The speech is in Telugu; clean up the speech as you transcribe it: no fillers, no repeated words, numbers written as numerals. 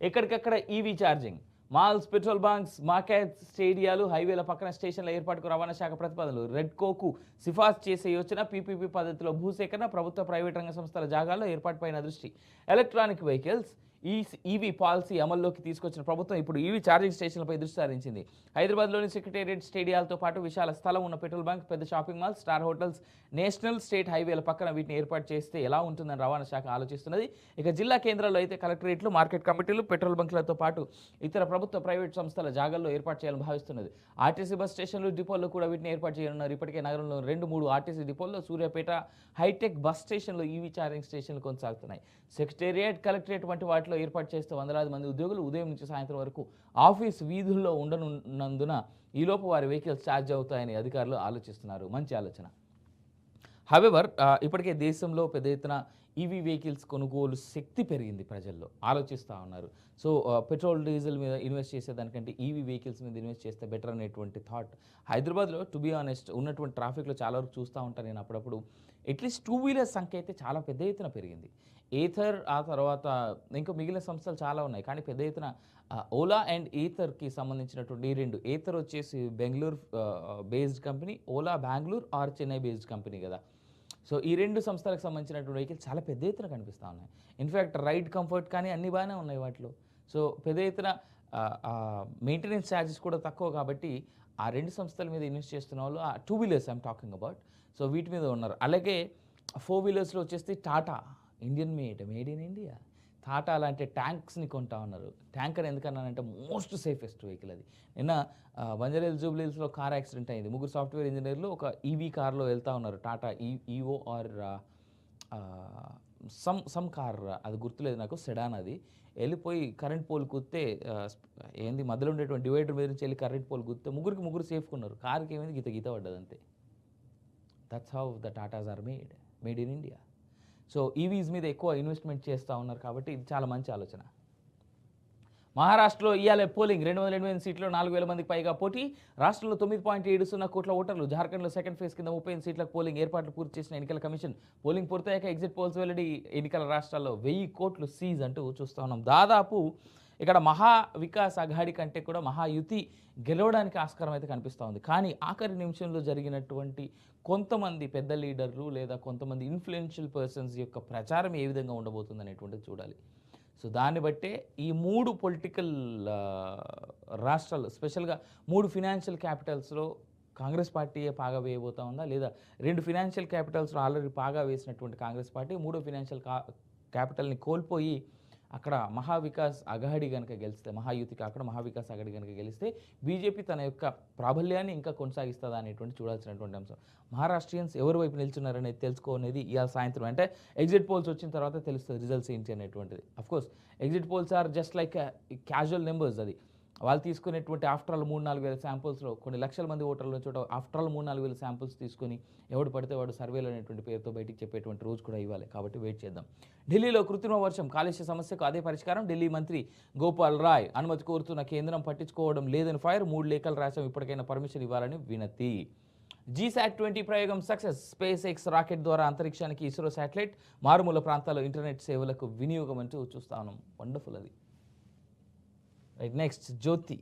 ఎక్కడికక్కడ EV charging. Malls, petrol bunks, markets, స్టేడియాలు, హైవేల పక్కన స్టేషన్ల ఏర్పాటుకు రవాణా శాఖ ప్రతిపాదనలు. రెడ్కోకు సిఫార్సు చేసే యోచన. పీపీపీ పద్ధతిలో భూసేకరణ. ప్రభుత్వ, ప్రైవేట్ రంగ సంస్థల జాగాల్లో ఏర్పాటుపైన దృష్టి. ఎలక్ట్రానిక్ వెహికల్స్ ఈవీ పాలసీ అమల్లోకి తీసుకొచ్చిన ప్రభుత్వం ఇప్పుడు ఈవీ ఛార్జింగ్ స్టేషన్లపై దృష్టి సారించింది. హైదరాబాద్లోని సెక్రటేరియట్ స్టేడియాలతో పాటు విశాల స్థలం ఉన్న పెట్రోల్ బంక్, పెద్ద shopping malls, star hotels, national, state హైవేల పక్కన వీటిని ఏర్పాటు చేస్తే ఎలా ఉంటుందని రవాణా శాఖ ఆలోచిస్తున్నది. ఇక జిల్లా కేంద్రాల్లో అయితే కలెక్టరేట్లు, మార్కెట్ కమిటీలు, పెట్రోల్ బంకులతో పాటు ఇతర ప్రభుత్వ, ప్రైవేట్ సంస్థల జాగాల్లో ఏర్పాటు చేయాలని భావిస్తున్నది. ఆర్టీసీ బస్ స్టేషన్లు, డిపోల్లో కూడా వీటిని ఏర్పాటు చేయనున్నారు. ఇప్పటికే నగరంలో 2-3 ఆర్టీసీ డిపోల్లో, సూర్యాపేట హైటెక్ బస్ స్టేషన్లో ఈవీ ఛార్జింగ్ స్టేషన్లు కొనసాగుతున్నాయి. సెక్రటేరియట్, కలెక్టరేట్ వంటి వాటిలో ఏర్పాటు చేస్తే వందలాది మంది ఉద్యోగులు ఉదయం నుంచి సాయంత్రం వరకు ఆఫీస్ వీధుల్లో ఉండనున్నందున ఈలోపు వారి వెహికల్స్ ఛార్జ్ అవుతాయని అధికారులు ఆలోచిస్తున్నారు. మంచి ఆలోచన. హవెవర్ ఇప్పటికే దేశంలో పెద్ద ఎత్తున ఈవీ వెహికల్స్ కొనుగోలు శక్తి పెరిగింది, ప్రజల్లో ఆలోచిస్తూ ఉన్నారు. సో పెట్రోల్, డీజిల్ మీద ఇన్వెస్ట్ చేసేదానికంటే ఈవీ వెహికల్స్ మీద ఇన్వెస్ట్ చేస్తే బెటర్ అనేటువంటి థాట్ హైదరాబాద్లో, టు బీ ఆనెస్ట్, ఉన్నటువంటి ట్రాఫిక్లో చాలా వరకు చూస్తూ ఉంటాను నేను. అప్పుడప్పుడు అట్లీస్ట్ 2 వీలర్స్ సంఖ్య అయితే చాలా పెద్ద ఎత్తున పెరిగింది. ఏథర్, ఆ తర్వాత ఇంకా మిగిలిన సంస్థలు చాలా ఉన్నాయి. కానీ పెద్ద ఎత్తున ఓలా అండ్ ఈథర్కి సంబంధించినటువంటి 2, ఏథర్ వచ్చేసి Bengaluru based company, Ola Bengaluru or Chennai based company కదా. సో ఈ 2 సంస్థలకు సంబంధించినటువంటి వెహికల్ చాలా పెద్ద ఎత్తున కనిపిస్తూ ఉన్నాయి. ఇన్ఫ్యాక్ట్ రైడ్ కంఫర్ట్ కానీ అన్నీ బాగానే ఉన్నాయి వాటిలో. సో పెద్ద ఎత్తున మెయింటెనెన్స్ ఛార్జెస్ కూడా తక్కువ కాబట్టి ఆ 2 సంస్థల మీద ఇన్వెస్ట్ చేస్తున్న వాళ్ళు 2 wheelers I'm talking about. So వీటి మీద ఉన్నారు. అలాగే 4 వీలర్స్లో వచ్చేసి Tata, Indian made in India. Tata లాంటి ట్యాంక్స్ని కొంటా ఉన్నారు. ట్యాంకర్ ఎందుకన్నానంటే మోస్ట్ సేఫెస్ట్ వెహికల్ అది. నిన్న బంజారాహిల్స్, జూబ్లీహిల్స్లో కార్ యాక్సిడెంట్ అయింది. 3 సాఫ్ట్వేర్ ఇంజనీర్లు ఒక ఈవీ కార్లో వెళ్తూ ఉన్నారు. టాటా ఈవో ఆర్ సమ్ కార్, అది గుర్తులేదు నాకు, సెడాన్ అది. వెళ్ళిపోయి కరెంట్ పోల్ కుత్తే ఏంది మధ్యలో ఉండేటువంటి డివైడర్ మీద నుంచి వెళ్ళి కరెంట్ పోల్ కుత్తే ముగ్గురు సేఫ్గా ఉన్నారు. కార్కి ఏమైంది, గీత పడ్డది అంతే. That's how the Tatas are made in India. So EVs మీద ఎక్కువ ఇన్వెస్ట్మెంట్ చేస్తూ ఉన్నారు కాబట్టి ఇది చాలా మంచి ఆలోచన. మహారాష్ట్రలో ఇవాళ పోలింగ్. 288 సీట్లు, 4,000 మందికి పైగా పోటీ. రాష్ట్రంలో 9.70 కోట్ల ఓటర్లు. జార్ఖండ్లో సెకండ్ ఫేజ్ కింద 38 సీట్లకు పోలింగ్ ఏర్పాట్లు పూర్తి చేసిన ఎన్నికల కమిషన్. పోలింగ్ పూర్తయ్యాక ఎగ్జిట్ పోల్స్ వెల్లడి. ఎన్నికల రాష్ట్రాల్లో 1000 కోట్లు సీజ్ అంటూ చూస్తూ ఉన్నాం. దాదాపు ఇక్కడ మహా వికాస్ అఘాడి కంటే కూడా మహాయుతి గెలవడానికి ఆస్కారం అయితే కనిపిస్తూ ఉంది. కానీ ఆఖరి నిమిషంలో జరిగినటువంటి కొంతమంది పెద్ద లీడర్లు లేదా కొంతమంది ఇన్ఫ్లుయెన్షియల్ పర్సన్స్ యొక్క ప్రచారం ఏ విధంగా ఉండబోతుంది అనేటువంటిది చూడాలి. సో దాన్ని బట్టే ఈ 3 పొలిటికల్ రాష్ట్రాలు, స్పెషల్గా 3 ఫినాన్షియల్ క్యాపిటల్స్లో కాంగ్రెస్ పార్టీయే పాగా వేయబోతా ఉందా, లేదా 2 ఫినాన్షియల్ క్యాపిటల్స్లో ఆల్రెడీ పాగా వేసినటువంటి కాంగ్రెస్ పార్టీ 3వ ఫినాన్షియల్ క్యాపిటల్ని కోల్పోయి అక్కడ మహావికాస్ అఘాడి కనుక గెలిస్తే, మహాయుతి కాకుండా మహావికాస్ అఘాడి కనుక గెలిస్తే బీజేపీ తన యొక్క ప్రాబల్యాన్ని ఇంకా కొనసాగిస్తుందా అనేటువంటి చూడాల్సినటువంటి అంశం. మహారాష్ట్రియన్స్ ఎవరి వైపు నిల్చున్నారనేది తెలుసుకోనేది ఇవాళ సాయంత్రం, అంటే ఎగ్జిట్ పోల్స్ వచ్చిన తర్వాత తెలుస్తుంది రిజల్ట్స్ ఏంటి అనేటువంటిది. Of course exit polls are just like casual numbers. అది వాళ్ళు తీసుకునేటువంటి ఆఫ్టర్ ఆల్ 3-4 వేల శాంపుల్స్లో కొన్ని లక్షల మంది ఓటర్ల చోట ఆఫ్టర్ ఆల్ 3-4 వేల శాంపుల్స్ తీసుకొని ఎవడు పడితే వాడు సర్వేలు అనేటువంటి పేరుతో బయటికి చెప్పేటువంటి రోజు కూడా ఇవ్వాలి. కాబట్టి వెయిట్ చేద్దాం. ఢిల్లీలో కృత్రిమ వర్షం, కాలుష్య సమస్యకు అదే పరిష్కారం. ఢిల్లీ మంత్రి గోపాల్ రాయ్ అనుమతి కోరుతున్న కేంద్రం పట్టించుకోవడం లేదని ఫైర్. 3 లేఖలు రాశాం, ఇప్పటికైనా పర్మిషన్ ఇవ్వాలని వినతి. GSAT-20 ప్రయోగం సక్సెస్. స్పేస్ ఎక్స్ రాకెట్ ద్వారా అంతరిక్షానికి ఇస్రో శాటిలైట్. మారుమూల ప్రాంతాల్లో ఇంటర్నెట్ సేవలకు వినియోగం అంటూ చూస్తా ఉన్నాం. వండర్ఫుల్ అది. రైట్, నెక్స్ట్ జ్యోతి.